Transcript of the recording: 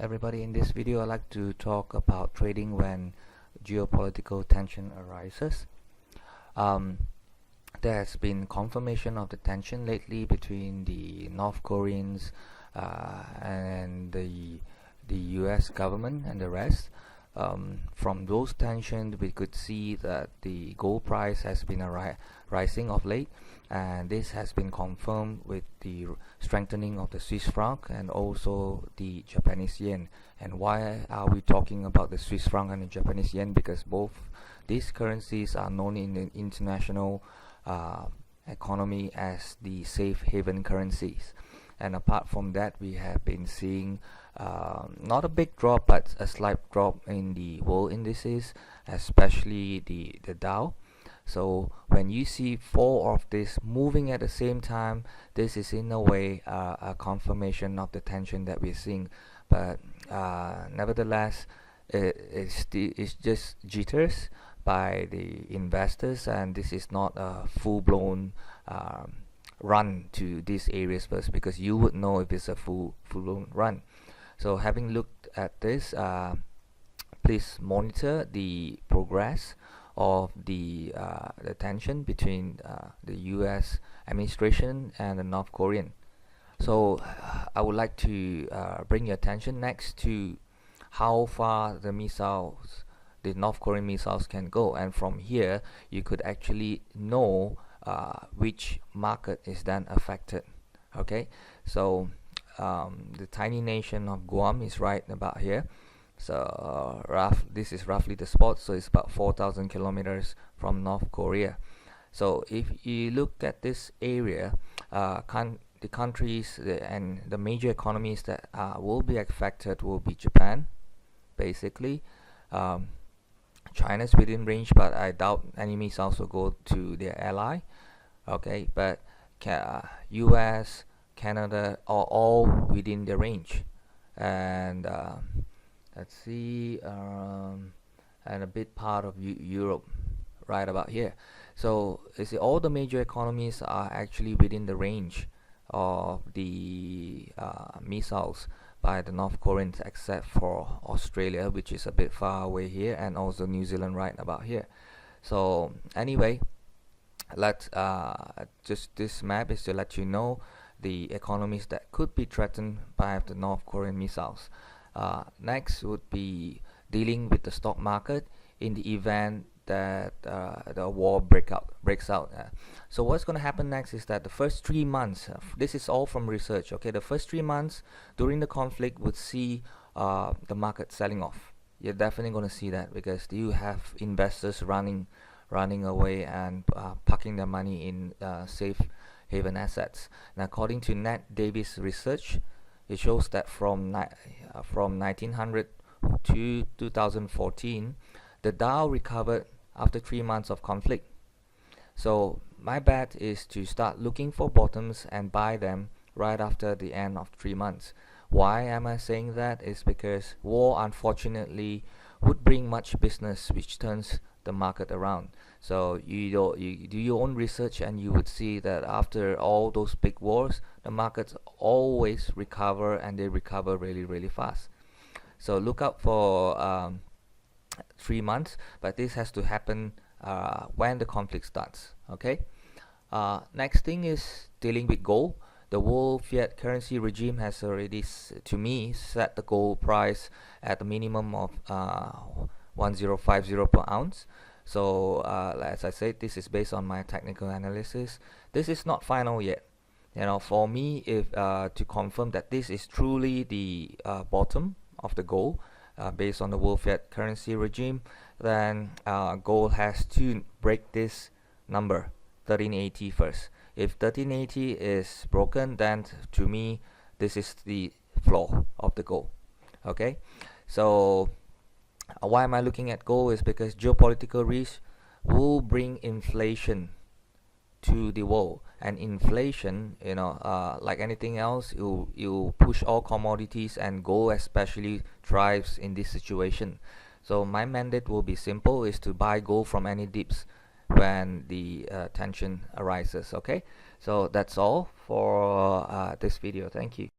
everybody. In this video, I'd like to talk about trading when geopolitical tension arises. There has been confirmation of the tension lately between the North Koreans and the US government and the rest. From those tensions, we could see that the gold price has been rising of late, and this has been confirmed with the strengthening of the Swiss franc and also the Japanese yen. And why are we talking about the Swiss franc and the Japanese yen? Because both these currencies are known in the international economy as the safe haven currencies. And apart from that, we have been seeing not a big drop, but a slight drop in the world indices, especially the Dow. So when you see four of this moving at the same time, this is in a way a confirmation of the tension that we're seeing. But nevertheless, it's just jitters by the investors, and this is not a full-blown run to these areas first, because you would know if it's a full-blown run. So having looked at this, please monitor the progress of the tension between the US administration and the North Korean. So I would like to bring your attention next to how far the North Korean missiles can go, and from here you could actually know which market is then affected. Okay, so the tiny nation of Guam is right about here. So this is roughly the spot, so it's about 4,000 kilometers from North Korea. So if you look at this area, the countries and the major economies that will be affected will be Japan, basically. China's within range, but I doubt any missiles will go to their ally. Okay, but US, Canada are all within the range, and let's see, and a bit part of Europe right about here. So you see, all the major economies are actually within the range of the missiles by the North Koreans, except for Australia, which is a bit far away here, and also New Zealand right about here. So anyway, let's just this map is to let you know the economies that could be threatened by the North Korean missiles. Next would be dealing with the stock market in the event that the war breaks out. So what's going to happen next is that the first 3 months, this is all from research, okay, the first 3 months during the conflict would see the market selling off. You're definitely going to see that, because you have investors running away and parking their money in safe haven assets. And according to Nat Davis research, it shows that from 1900 to 2014, the Dow recovered after 3 months of conflict. So my bet is to start looking for bottoms and buy them right after the end of 3 months. Why am I saying that? Is because war, unfortunately, would bring much business, which turns the market around. So you do your own research, and you would see that after all those big wars, the markets always recover, and they recover really fast. So look out for 3 months, but this has to happen when the conflict starts. Okay. Next thing is dealing with gold. The world fiat currency regime has already, to me, set the gold price at a minimum of 1050 per ounce. So as I said, this is based on my technical analysis. This is not final yet. For me, if to confirm that this is truly the bottom of the gold based on the world fiat currency regime, then gold has to break this number 1380 first. If 1380 is broken, then to me this is the floor of the gold. Okay, so why am I looking at gold? Is because geopolitical risk will bring inflation to the world, and inflation, like anything else, you push all commodities, and gold especially thrives in this situation. So my mandate will be simple, is to buy gold from any dips when the tension arises. Okay, so that's all for this video. Thank you.